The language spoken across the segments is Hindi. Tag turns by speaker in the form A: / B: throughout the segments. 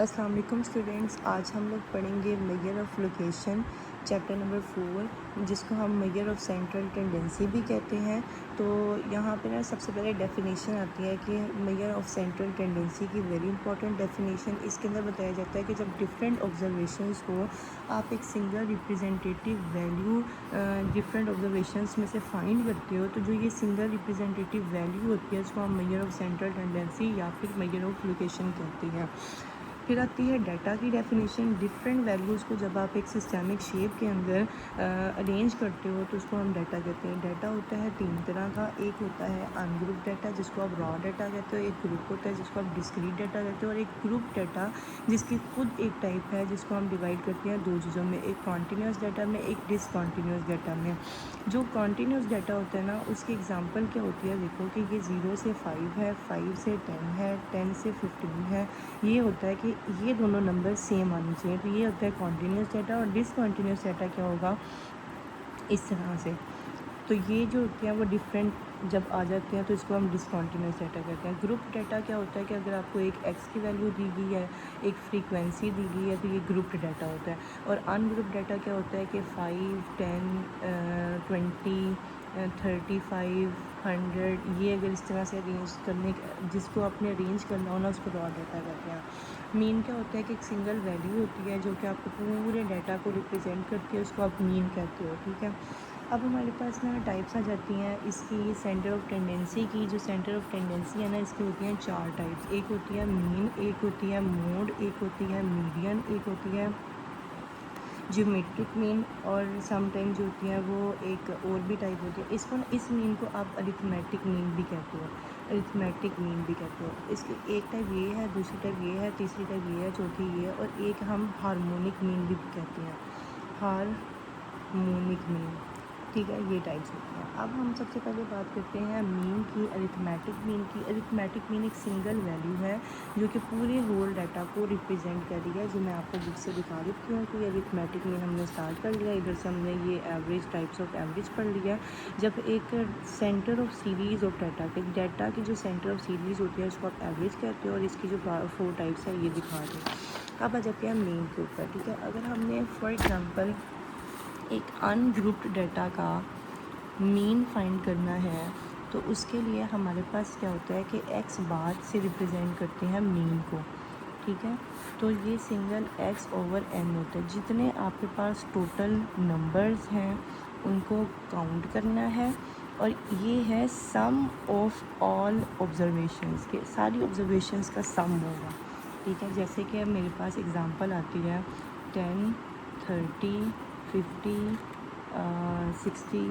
A: अस्सलाम वालेकुम स्टूडेंट्स, आज हम लोग पढ़ेंगे measure of location chapter number 4, जिसको हम मेजर ऑफ़ सेंट्रल टेंडेंसी भी कहते हैं। तो यहाँ पे ना सबसे पहले डेफिनेशन आती है कि मेजर ऑफ़ सेंट्रल टेंडेंसी की वेरी इंपॉर्टेंट डेफिनेशन। इसके अंदर बताया जाता है कि जब डिफरेंट ऑब्जर्वेशंस को आप एक single representative value different observations में से फाइंड करते हो, तो जो ये सिंगल रिप्रेजेंटेटिव वैल्यू होती है उसको हम मेजर ऑफ़ सेंट्रल टेंडेंसी या फिर मेजर ऑफ़ लोकेशन कहते हैं। फिर आती है डाटा की डेफिनेशन। डिफरेंट वैल्यूज़ को जब आप एक सिस्टमिक शेप के अंदर अरेंज करते हो तो उसको हम डाटा कहते हैं। डाटा होता है तीन तरह का। एक होता है अनग्रुप डाटा जिसको आप रॉ डाटा कहते हो, एक ग्रुप होता है जिसको आप डिस्क्रीट डाटा कहते हो, और एक ग्रुप डाटा जिसकी खुद एक टाइप है जिसको हम डिवाइड करते हैं दो चीज़ों में, एक कॉन्टीन्यूस डाटा में, एक डिसकॉन्टीन्यूस डाटा में। जो कॉन्टीन्यूस डाटा होता है ना, उसकी एग्जांपल क्या होती है, देखो कि ये 0 से 5 है, 5 से 10 है, 10 से 15 है। ये होता है कि ये दोनों नंबर सेम आने चाहिए, तो ये होता है कॉन्टीन्यूस डाटा। और डिसकॉन्टीन्यूस डाटा क्या होगा, इस तरह से। तो ये जो होते हैं वो डिफरेंट जब आ जाते हैं तो इसको हम डिसकॉन्टीन्यूस डाटा कहते हैं। ग्रुप डाटा क्या होता है कि अगर आपको एक एक्स की वैल्यू दी गई है, एक फ्रीक्वेंसी दी गई है, तो ये ग्रुप डाटा होता है। और अनग्रुप डाटा क्या होता है कि 5, 10, 20, 35, 100, ये अगर इस तरह से अरेंज करने, जिसको आपने अरेंज करना हो ना, उसको रॉ डाटा कहते हैं। मीन क्या होता है कि एक सिंगल वैल्यू होती है जो कि आपको पूरे डाटा को रिप्रेजेंट करती है, उसको आप मीन कहते हो। ठीक है, अब हमारे पास ना टाइप्स आ जाती हैं इसकी सेंटर ऑफ टेंडेंसी की। जो सेंटर ऑफ टेंडेंसी है ना, इसकी होती हैं चार टाइप्स। एक होती है मीन, एक होती है मोड, एक होती है मीडियन, एक होती है ज्योमेट्रिक मीन, और समटाइम जो होती है वो एक और भी टाइप होती है। इसको इस मीन को आप अरिथमेटिक मीन भी कहते हो, अरिथमेटिक मीन भी कहते हो। इसकी एक टाइप ये है, दूसरी टाइप ये है, तीसरी टाइप ये है, चौथी ये है, और एक हम हार्मोनिक मीन भी कहते हैं, हार्मोनिक मीन। ठीक है, ये टाइप्स होती हैं। अब हम सबसे पहले बात करते हैं मीन की, अरिथमेटिक मीन की। अरिथमेटिक मीन एक सिंगल वैल्यू है जो कि पूरे होल डाटा को रिप्रेजेंट कर रही है, जो मैं आपको बुक से दिखा देती हूँ। तो ये अरिथमेटिक मीन हमने स्टार्ट कर लिया, इधर से हमने ये एवरेज, टाइप्स ऑफ एवरेज पढ़ लिया। जब एक centre of series of data की जो सेंटर ऑफ सीरीज़ होती है उसको आप एवरेज कहते हो, और इसकी जो 4 टाइप्स है ये दिखा दें। अब आ जाते हैं मीन के ऊपर। ठीक है, अगर हमने फॉर एग्ज़ाम्पल एक अनग्रुप्ड डाटा का मीन फाइंड करना है, तो उसके लिए हमारे पास क्या होता है कि एक्स बार से रिप्रेजेंट करते हैं मीन को। ठीक है, तो ये सिंगल एक्स ओवर एन होता है। जितने आपके पास टोटल नंबर्स हैं उनको काउंट करना है, और ये है सम ऑफ ऑल ऑब्जर्वेशंस के, सारी ऑब्जर्वेशंस का सम होगा। ठीक है, जैसे कि मेरे पास एग्ज़ाम्पल आती है 10, 30, 50, 60,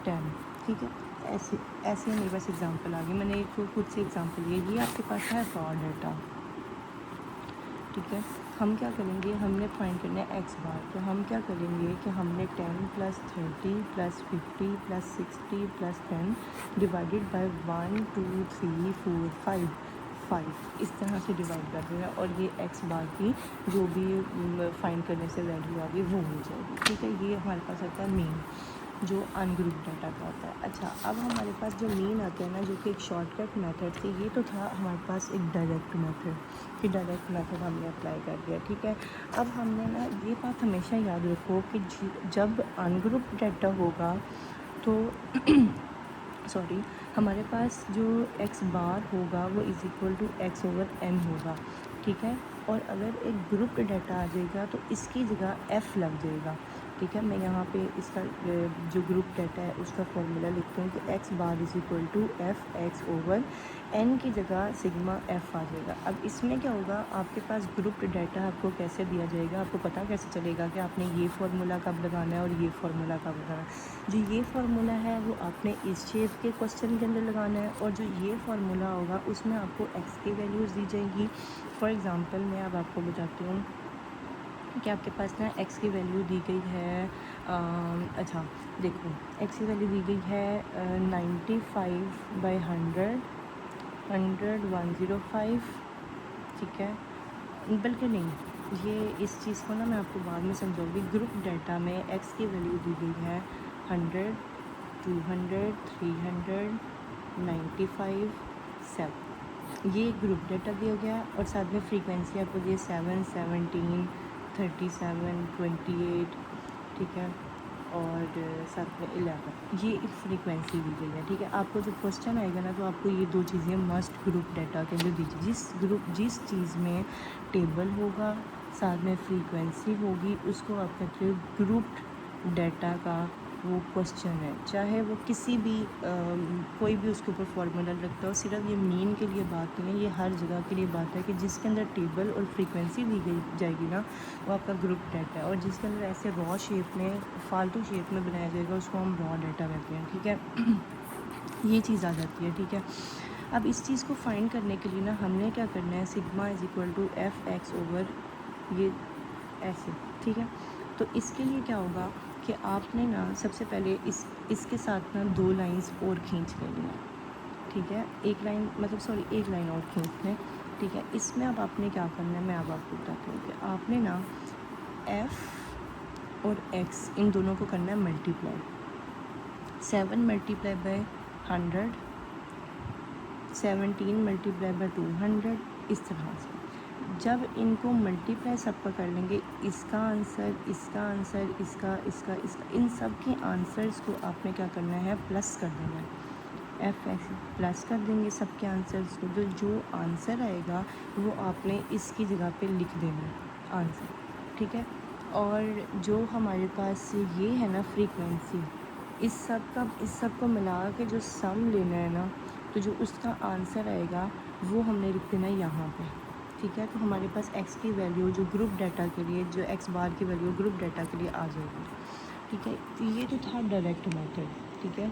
A: 10। ठीक है, ऐसे ऐसे मेरे पास एग्ज़ाम्पल आ गई। मैंने एक खुद से एग्ज़ाम्पल लिया। ये आपके पास है रॉ डाटा। ठीक है, हम क्या करेंगे, हमने फाइंड करना है एक्स बार। तो हम क्या करेंगे कि हमने 10 + 30 + 50 + 60 + 10 डिवाइडेड बाय 1, 2, 3, 4, 5 इस तरह से डिवाइड कर देना, और ये एक्स बार की जो भी फाइंड करने से वैल्यू आ गई वो हो जाएगी। ठीक है, ये हमारे पास आता है मीन, जो अनग्रुप डाटा का होता है। अच्छा, अब हमारे पास जो मीन आता है ना, जो कि एक शॉर्टकट मेथड थी, ये तो था हमारे पास एक डायरेक्ट मेथड, फिर डायरेक्ट मेथड हमने अप्लाई कर दिया। ठीक है, अब हमने ना ये बात हमेशा याद रखो कि जब अनग्रुप डाटा होगा तो सॉरी, हमारे पास जो एक्स बार होगा वो is equal to x over n होगा। ठीक है, और अगर एक ग्रुप डाटा आ जाएगा तो इसकी जगह एफ़ लग जाएगा। ठीक है, मैं यहाँ पे इसका जो ग्रुप डाटा है उसका फॉर्मूला लिखती हूँ कि x bar is equal to f x over n की जगह सिग्मा एफ़ आ जाएगा। अब इसमें क्या होगा, आपके पास ग्रुप डाटा आपको कैसे दिया जाएगा, आपको पता कैसे चलेगा कि आपने ये फार्मूला कब लगाना है और ये फार्मूला कब लगाना है। जो ये फार्मूला है वो आपने इस शेप के क्वेश्चन के अंदर लगाना है, और जो ये फार्मूला होगा उसमें आपको एक्स की वैल्यूज़ दी जाएगी। फॉर एग्ज़ाम्पल मैं अब आपको बताती हूँ कि आपके पास ना एक्स की वैल्यू दी गई है, अच्छा देखो, एक्स की वैल्यू दी गई है 95/100, 100, 105। ठीक है, बल्कि नहीं, ये इस चीज़ को ना मैं आपको बाद में समझाऊंगी। ग्रुप डाटा में एक्स की वैल्यू दी गई है 100, 200, 300, 95, 7। ये ग्रुप डाटा दिया गया और साथ में फ्रीक्वेंसी आपको दी 7, 17, 37, 28, ठीक है, और साथ में 11, ये एक फ्रीक्वेंसी दी गई है, ठीक है। आपको जब क्वेश्चन आएगा ना तो आपको ये दो चीज़ें मस्ट ग्रुप डाटा के अंदर दीजिए। जिस चीज़ में टेबल होगा साथ में फ्रीक्वेंसी होगी उसको आप कहते हो ग्रुप डाटा का वो क्वेश्चन है, चाहे वो किसी भी कोई भी उसके ऊपर फॉर्मूला रखता हो। सिर्फ ये मीन के लिए बात नहीं है, ये हर जगह के लिए बात है कि जिसके अंदर टेबल और फ्रीक्वेंसी दी गई जाएगी ना वो आपका ग्रुप डाटा है, और जिसके अंदर ऐसे रॉ शेप में फालतू शेप में बनाया जाएगा उसको हम रॉ डाटा कहते हैं, ठीक है। ये चीज़ आ जाती है, ठीक है। अब इस चीज़ को फाइंड करने के लिए ना हमने क्या करना है, sigma is equal to f x over ये ऐसे, ठीक है। तो इसके लिए क्या होगा कि आपने ना सबसे पहले इसके साथ ना दो लाइंस और खींच लेनी है, ठीक है। एक लाइन मतलब सॉरी एक लाइन और खींच लें, ठीक है। इसमें अब आपने क्या करना है मैं अब आपको बताती हूँ कि आपने ना एफ़ और एक्स इन दोनों को करना है multiply. 7 multiply by 100, 17 multiply by 200, इस तरह से जब इनको मल्टीप्लाई सबका कर लेंगे, इसका आंसर, इसका आंसर, इसका, इन सब के आंसर्स को आपने क्या करना है प्लस कर देना है। एफ एक्स प्लस कर देंगे सबके आंसर्स को, तो जो आंसर आएगा वो आपने इसकी जगह पे लिख देना है आंसर, ठीक है। और जो हमारे पास ये है ना फ्रीक्वेंसी, इस सब को मिला के जो सम लेना है ना, तो जो उसका आंसर आएगा वो हमने लिख देना है यहाँ पे, ठीक है। तो हमारे पास x की वैल्यू जो ग्रुप डाटा के लिए, जो x बार की वैल्यू ग्रुप डाटा के लिए आ जाएगी, ठीक है। तो ये तो था डायरेक्ट मेथड, ठीक है।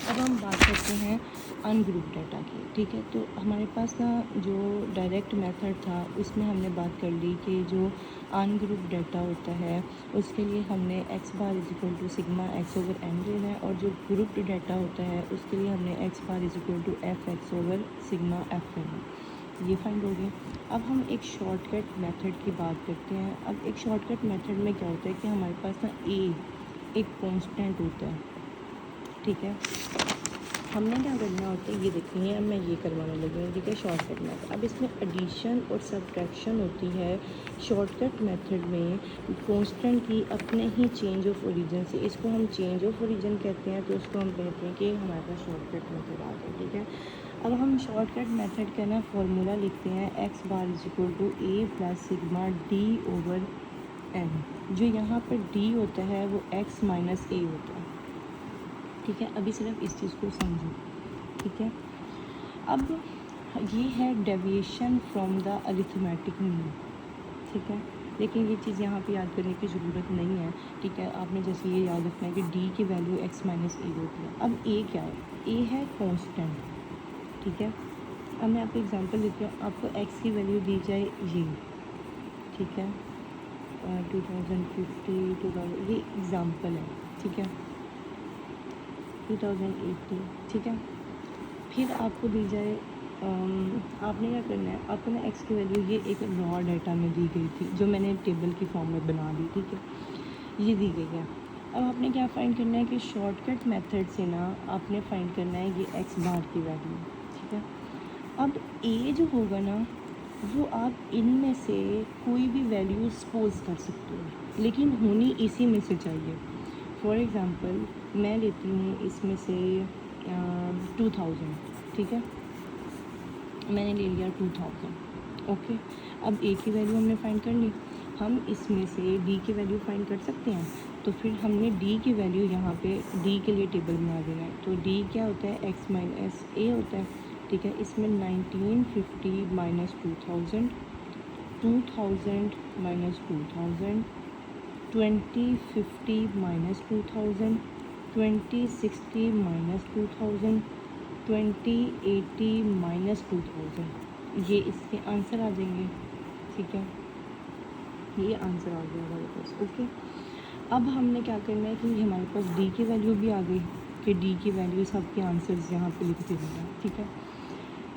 A: अब हम बात करते हैं अनग्रुप डाटा की, ठीक है। तो हमारे पास ना जो डायरेक्ट मेथड था उसमें हमने बात कर ली कि जो अनग्रुप डाटा होता है उसके लिए हमने x bar is equal to sigma x over n लेना है, और जो ग्रुप डाटा होता है उसके लिए हमने x bar is equal to f x over sigma f लेना है। ये फाइंड हो गया। अब हम एक शॉर्टकट मेथड की बात करते हैं। अब एक शॉर्टकट मेथड में क्या होता है कि हमारे पास ना ए एक कांस्टेंट होता है, ठीक है। हमने क्या करना होता है ये देखिए, अब मैं ये करवाने लगी हूँ, ठीक है, शॉर्टकट मेथड। अब इसमें एडिशन और सब्ट्रैक्शन होती है। शॉर्टकट मेथड में कांस्टेंट की अपने ही चेंज ऑफ ओरिजिन से, इसको हम चेंज ऑफ ओरिजिन कहते हैं, तो उसको हम कहते हैं कि हमारे पास शॉर्टकट मेथड आ गया, ठीक है। अब हम शॉर्टकट मेथड का ना फॉर्मूला लिखते हैं x bar is equal to a plus sigma d over n. जो यहाँ पर डी होता है वो एक्स माइनस ए होता है, ठीक है। अभी सिर्फ इस चीज़ को समझो, ठीक है। अब ये है deviation from the arithmetic mean, ठीक है। लेकिन ये चीज़ यहाँ पे याद करने की ज़रूरत नहीं है, ठीक है। आपने जैसे ये याद रखना है कि डी की वैल्यू एक्स माइनस ए होती है। अब ए क्या है, ए है कांस्टेंट, ठीक है। अब मैं आपको एग्जांपल देती हूँ। आपको x की वैल्यू दी जाए ये, ठीक है, 2050, 2000, ये एग्ज़ाम्पल है, ठीक है, 2080, ठीक है। फिर आपको दी जाए आपने क्या करना है, आपको ना x की वैल्यू ये एक रॉ डाटा में दी गई थी जो मैंने टेबल की फॉर्म में बना दी, ठीक है, ये दी गई है। अब आपने क्या फ़ाइंड करना है कि शॉर्टकट मेथड से ना आपने फ़ाइंड करना है ये x बार की वैल्यू, ठीक है। अब a जो होगा ना वो आप इनमें से कोई भी वैल्यू सपोज कर सकते हो, लेकिन होनी इसी में से चाहिए। फॉर एग्ज़ाम्पल मैं लेती हूँ इसमें से 2000, ठीक है, मैंने ले लिया 2000, ओके। अब a की वैल्यू हमने फाइंड कर ली, हम इसमें से d की वैल्यू फाइंड कर सकते हैं। तो फिर हमने d की वैल्यू यहाँ पे d के लिए टेबल बना देना है। तो d क्या होता है, x माइनस a होता है, ठीक है। इसमें 1950 minus 2000, 2000 minus 2000, 2050 minus 2000, 2060 minus 2000, 2080 minus 2000, ये इसके आंसर आ जाएंगे, ठीक है। ये आंसर आ गया हमारे पास, ओके। अब हमने क्या करना है कि हमारे पास डी की वैल्यू भी आ गई कि डी की वैल्यू सबके आंसर्स यहाँ पे लिख देंगे, ठीक है।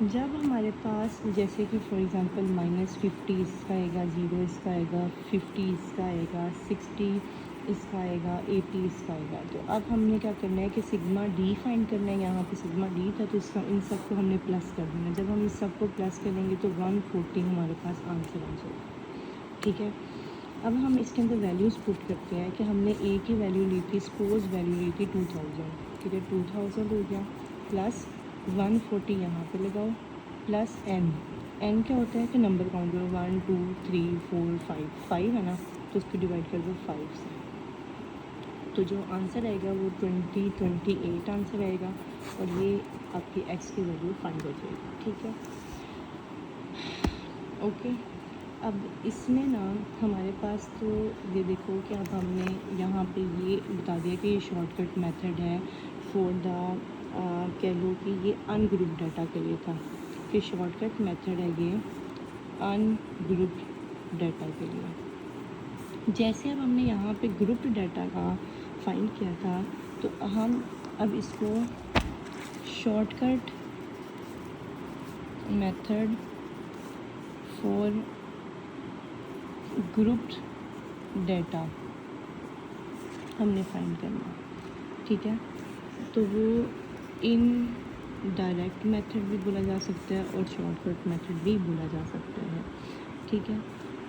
A: जब हमारे पास जैसे कि फॉर एग्ज़ाम्पल -50 इसका आएगा, 0 इसका आएगा, 50 इसका आएगा, 60 इसका आएगा 80 इसका आएगा। तो अब हमने क्या करना है कि सिग्मा डी फाइंड करना है। यहाँ पे सिग्मा डी था तो इसका इन सब को हमने प्लस कर देना। जब हम इस सब को प्लस करेंगे तो 140 हमारे पास आंसर आ जाएगा। ठीक है, अब हम इसके अंदर वैल्यूज़ पुट करते हैं कि हमने ए की वैल्यू ली थी, सपोज वैल्यू ली थी 2000। ठीक है, 2000 हो गया प्लस 140 यहाँ पे लगाओ प्लस एन क्या होता है कि नंबर काउंट करो 1 2 3 4 5 है ना, तो उसको डिवाइड कर दो 5 से। तो जो आंसर आएगा वो 28 आंसर आएगा और ये आपकी एक्स की वैल्यू फाइंड हो जाएगी। ठीक है, ओके। अब इसमें ना हमारे पास तो ये देखो कि अब हमने यहाँ पे ये बता दिया कि ये शॉर्टकट मेथड है फॉर द कह लो कि ये अनग्रुप डाटा के लिए था कि शॉर्टकट मेथड है ये अनग्रुप डाटा के लिए। जैसे अब हमने यहाँ पे ग्रुप्ड डाटा का फाइंड किया था तो हम अब इसको shortcut method for grouped data हमने फाइंड करना। ठीक है, तो वो इन डायरेक्ट मेथड भी बोला जा सकता है और शॉर्टकट मेथड भी बोला जा सकता है। ठीक है,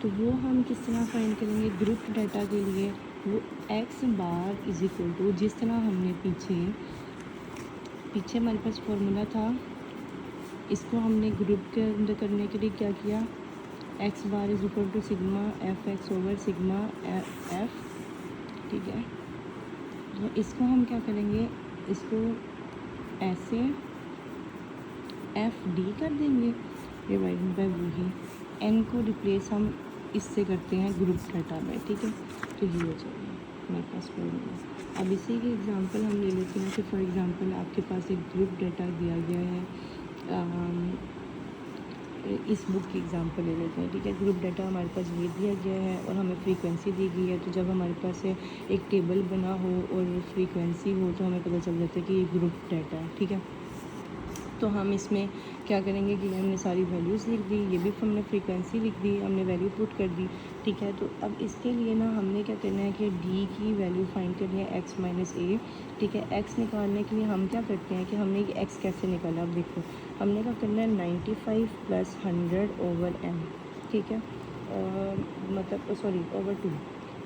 A: तो वो हम किस तरह फाइंड करेंगे ग्रुप डाटा के लिए। वो x bar is equal to, जिस तरह हमने पीछे हमारे पास फॉर्मूला था, इसको हमने ग्रुप के अंदर करने के लिए क्या किया, x bar is equal to sigma f x over sigma f. ठीक है, तो इसको हम क्या करेंगे, इसको ऐसे एफ डी कर देंगे डिवाइडेड बाय वही एन को रिप्लेस हम इससे करते हैं ग्रुप डाटा में। ठीक है, तो ये हो जाएगा हमारे पास फॉर्मूला। अब इसी के एग्जांपल हम ले लेते हैं कि फॉर एग्जांपल आपके पास एक ग्रुप डाटा दिया गया है, इस बुक की एग्जांपल ले लेते हैं। ठीक है, ग्रुप डाटा हमारे पास ये दिया गया है और हमें फ्रीक्वेंसी दी गई है। तो जब हमारे पास एक टेबल बना हो और फ्रीक्वेंसी हो तो हमें पता चल जाता है कि ये ग्रुप डाटा है। ठीक है, तो हम इसमें क्या करेंगे कि हमने सारी वैल्यूज़ लिख दी, ये भी हमने फ्रीक्वेंसी लिख दी, हमने वैल्यू पुट कर दी। ठीक है, तो अब इसके लिए ना हमने क्या करना है कि डी की वैल्यू फाइंड करनी है एक्स माइनस ए। ठीक है, एक्स निकालने के लिए हम क्या करते हैं कि हमने ये एक्स कैसे निकाला, अब देखो हमने क्या करना है 95 + 100 ओवर एन। ठीक है, मतलब सॉरी ओवर 2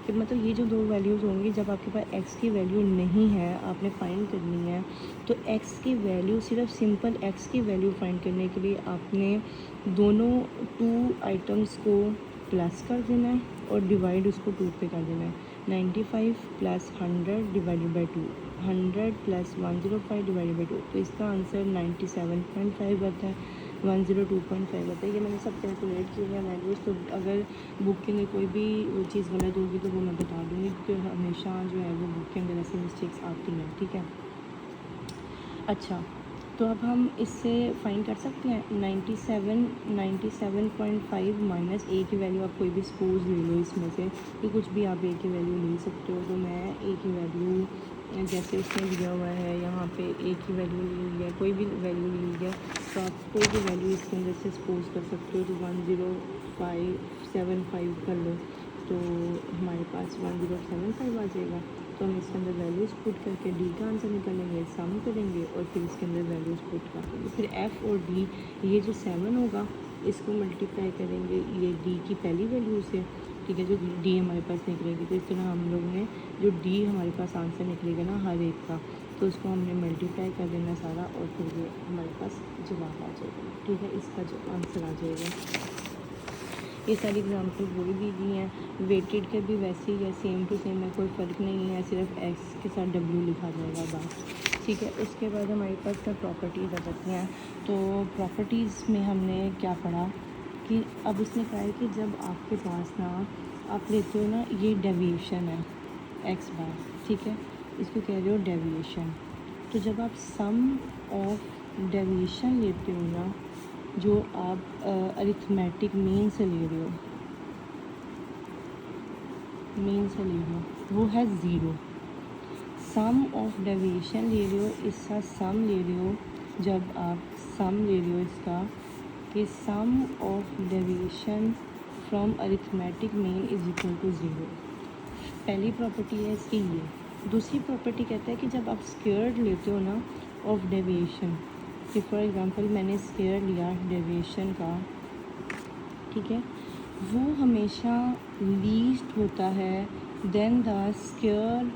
A: कि मतलब ये जो दो वैल्यूज़ होंगी, जब आपके पास x की वैल्यू नहीं है आपने फाइंड करनी है, तो x की वैल्यू सिर्फ सिंपल x की वैल्यू फाइंड करने के लिए आपने दोनों 2 आइटम्स को प्लस कर देना है और डिवाइड उसको 2 पे कर देना है। 95 + 100 डिवाइडेड बाई 2, 100 + 105 डिवाइडेड बाई 2, तो इसका आंसर 97.5 आता है, 102.5 आता है। ये मैंने सब कैलकुलेट किए हैं वैल्यूज़। तो अगर बुक के अंदर कोई भी चीज़ गलत होगी तो वो मैं बता दूँगी, क्योंकि हमेशा जो है वो बुक के अंदर ऐसी मिस्टेक्स आती हैं। ठीक है, अच्छा, तो अब हम इससे फाइंड कर सकते हैं 97.5 माइनस ए की वैल्यू। आप कोई भी सपोज ले लो इसमें से कि कुछ भी आप ए की वैल्यू ले सकते हो। तो मैं ए की वैल्यू जैसे उसमें दिया हुआ है यहाँ पे ए की वैल्यू ली है, कोई भी वैल्यू ली है तो आप कोई भी वैल्यू इसके अंदर से सपोज कर सकते हो। तो 10575 कर लो तो हमारे पास 1075 आ जाएगा। तो हम इसके अंदर वैल्यूज़ पुट करके डी का आंसर निकालेंगे, सम करेंगे और फिर इसके अंदर वैल्यूज़ पुट कर देंगे। फिर एफ़ और डी, ये जो 7 होगा इसको मल्टीप्लाई करेंगे ये डी की पहली वैल्यू से। ठीक है, जो डी हमारे पास निकलेगी, तो इस तरह हम लोग ने जो डी हमारे पास आंसर निकलेगा ना हर एक का, तो उसको हमने मल्टीप्लाई कर देना सारा और फिर ये हमारे पास जवाब आ जाएगा। ठीक है, इसका जो आंसर आ जाएगा। ये सारी एग्जांपल पूरी दी गई हैं। वेटेड के भी वैसे ही है, सेम टू सेम है, कोई फ़र्क नहीं है, सिर्फ एक्स के साथ डब्ल्यू लिखा जाएगा बस। ठीक है, उसके बाद हमारे पास क्या प्रॉपर्टीज़ आ जाती हैं। तो प्रॉपर्टीज़ में हमने क्या पढ़ा कि अब इसने कहा है कि जब आपके पास ना आप लेते हो ना, ये डेविएशन है एक्स बार। ठीक है, इसको कह रहे हो डेविएशन। तो जब आप सम ऑफ डेविएशन लेते हो ना, जो आप अरिथमेटिक मीन से ले रहे हो, वो है ज़ीरो। सम ऑफ डेविएशन ले रहे हो, इसका सम ले रहे हो, जब आप सम ले रहे हो इसका कि sum of deviation from arithmetic mean is equal to 0। पहली प्रॉपर्टी है इसकी ये। दूसरी प्रॉपर्टी कहता है कि जब आप स्क्वायर लेते हो ना ऑफ डेविएशन, कि फॉर एग्जांपल मैंने स्क्वायर लिया डेविएशन का, ठीक है, वो हमेशा लीस्ट होता है then the square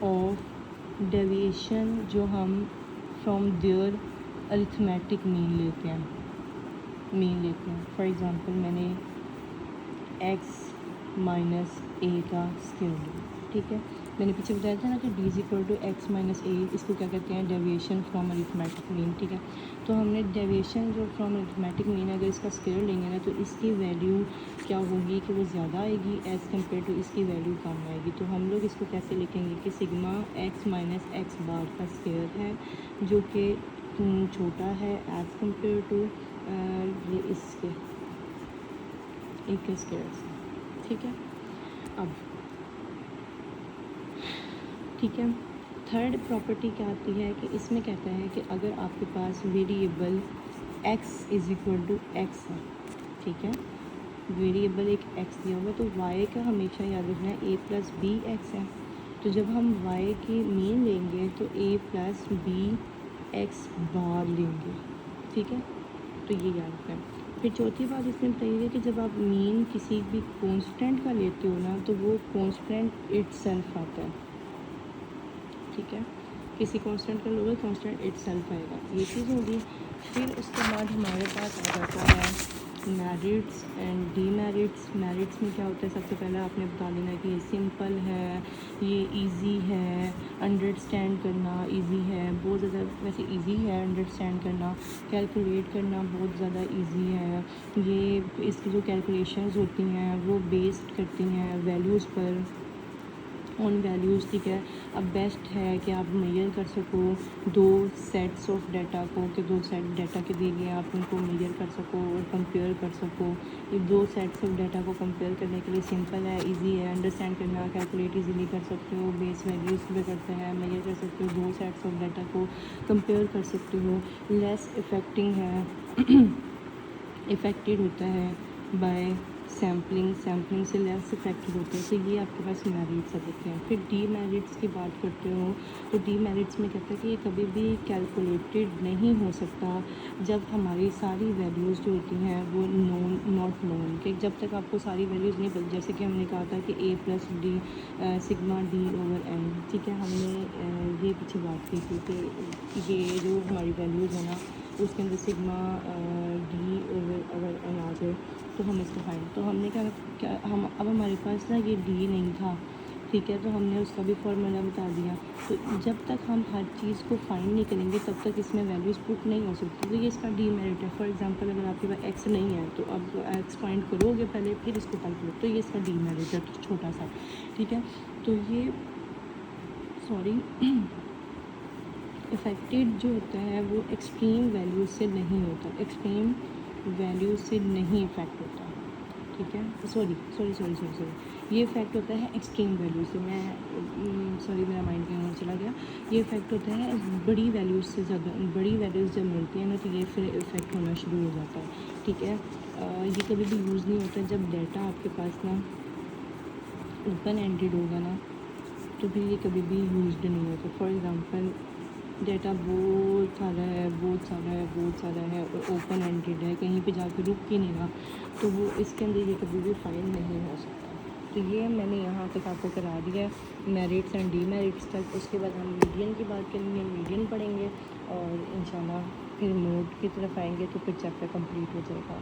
A: of deviation जो हम फ्रॉम देयर अरिथमेटिक मीन लेते हैं, फॉर एग्जांपल मैंने x माइनस ए का स्क्वायर लिया, ठीक है। मैंने पीछे बताया था ना कि d is equal to x minus a, इसको क्या कहते हैं, डेविएशन फ्रॉम अरिथमेटिक मीन, ठीक है। तो हमने डेविएशन जो फ्रॉम अरिथमेटिक मीन अगर इसका स्क्वायर लेंगे ना तो इसकी वैल्यू क्या होगी कि वो ज़्यादा आएगी एज़ कम्पेयर टू इसकी वैल्यू कम आएगी। तो हम लोग इसको कैसे लिखेंगे कि सिग्मा एक्स माइनस एक्स बार का स्क्वायर है जो कि छोटा है एज़ कम्पेयर टू ये इसके एक के स्क्वायर से, ठीक है। अब ठीक है, थर्ड प्रॉपर्टी क्या आती है कि इसमें कहता है कि अगर आपके पास variable x is equal to x है, ठीक है, वेरिएबल एक x दिया हुआ तो y का हमेशा याद रखना है a प्लस बी एक्स है। तो जब हम y की मीन लेंगे तो a प्लस बी एक्स बार लेंगे, ठीक है, तो ये याद रखना है। फिर चौथी बात इसमें बताइए कि जब आप मीन किसी भी कांस्टेंट का लेते हो ना तो वो कांस्टेंट इटसेल्फ आता है, ठीक है, किसी कांस्टेंट का लोगे कांस्टेंट इटसेल्फ आएगा, ये चीज़ होगी। फिर उसके बाद हमारे पास आ जाता है मेरिट्स एंड डीमेरिट्स। मेरिट्स में क्या होता है, सबसे पहले आपने बता देना कि ये सिंपल है, ये इजी है, अंडरस्टैंड करना इजी है, बहुत ज़्यादा वैसे इजी है अंडरस्टैंड करना, कैलकुलेट करना बहुत ज़्यादा इजी है। ये इसकी जो कैलकुलेशंस होती हैं वो बेस्ड करती हैं वैल्यूज़ पर, ऑन वैल्यूज़, ठीक है। अब बेस्ट है कि आप मेजर कर सको दो सेट्स ऑफ डाटा को, कि दो सेट डाटा के दिए गए आप उनको मेजर कर सको और कंपेयर कर सको। ये दो सेट्स ऑफ डाटा को कंपेयर करने के लिए सिंपल है, इजी है, अंडरस्टैंड करना, कैलकुलेट इजीली कर सकते हो, बेस वैल्यूज़ पे करते हैं, मेजर कर सकते हो, दो सेट्स ऑफ डाटा को कंपेयर कर सकते हो। लेस इफेक्टिंग है इफ़ेक्टेड होता है बाय सैम्पलिंग से लेस इफेक्टेड होते हैं। तो ये आपके पास मेरिट्स आ जाते हैं। फिर डी मेरिट्स की बात करते हो तो डी मेरिट्स में कहते हैं कि ये कभी भी कैलकुलेटेड नहीं हो सकता जब हमारी सारी वैल्यूज़ जो होती हैं वो नॉट नोन, कि जब तक आपको सारी वैल्यूज़ नहीं पता। जैसे कि हमने कहा था कि a plus d sigma d over n, ठीक है, हमने ये पीछे बात की थी कि ये जो हमारी वैल्यूज़ है ना उसके अंदर सिग्मा डी ओवर अगर एन आ जाए तो हम इसको फाइंड, तो हमने क्या हम अब हमारे पास ना ये डी नहीं था, ठीक है, तो हमने उसका भी फार्मूला बता दिया। तो जब तक हम हर चीज़ को फाइंड नहीं करेंगे तब तक इसमें वैल्यूज़ पुट नहीं हो सकती। तो ये इसका डी मेरिट है। फॉर एग्जांपल अगर आपके पास एक्स नहीं है तो अब एक्स फाइंड करोगे पहले फिर इसको कैलकुलेट, तो ये इसका डी मेरिट है छोटा सा, ठीक है। तो ये इफ़ेक्टेड जो होता है वो एक्सट्रीम वैल्यू से नहीं होता, एक्सट्रीम वैल्यू से नहीं इफ़ेक्ट होता, ठीक है। सॉरी, ये इफ़ेक्ट होता है एक्सट्रीम वैल्यू से। मेरा माइंड कहीं और चला गया। ये इफ़ेक्ट होता है बड़ी वैल्यूज़ से ज़्यादा, बड़ी वैल्यूज़ जब मिलती है ना तो ये फिर इफ़ेक्ट होना शुरू हो जाता है, ठीक है। ये कभी भी यूज़ नहीं होता जब डाटा आपके पास ना ओपन एंडेड होगा ना, तो फिर ये कभी भी यूज्ड नहीं होता। फॉर एग्जांपल डाटा बहुत सारा है और ओपन एंडेड है, कहीं पे जाकर रुक ही नहीं रहा, तो वो इसके अंदर ये कभी भी फाइंड नहीं हो सकता। तो ये मैंने यहाँ तक आपको करा दिया है मेरिट्स एंड डीमेरिट्स तक। उसके बाद हम मीडियन की बात करेंगे, मीडियन पढ़ेंगे और इंशाल्लाह फिर मोड की तरफ आएंगे तो फिर चैप्टर कंप्लीट हो जाएगा।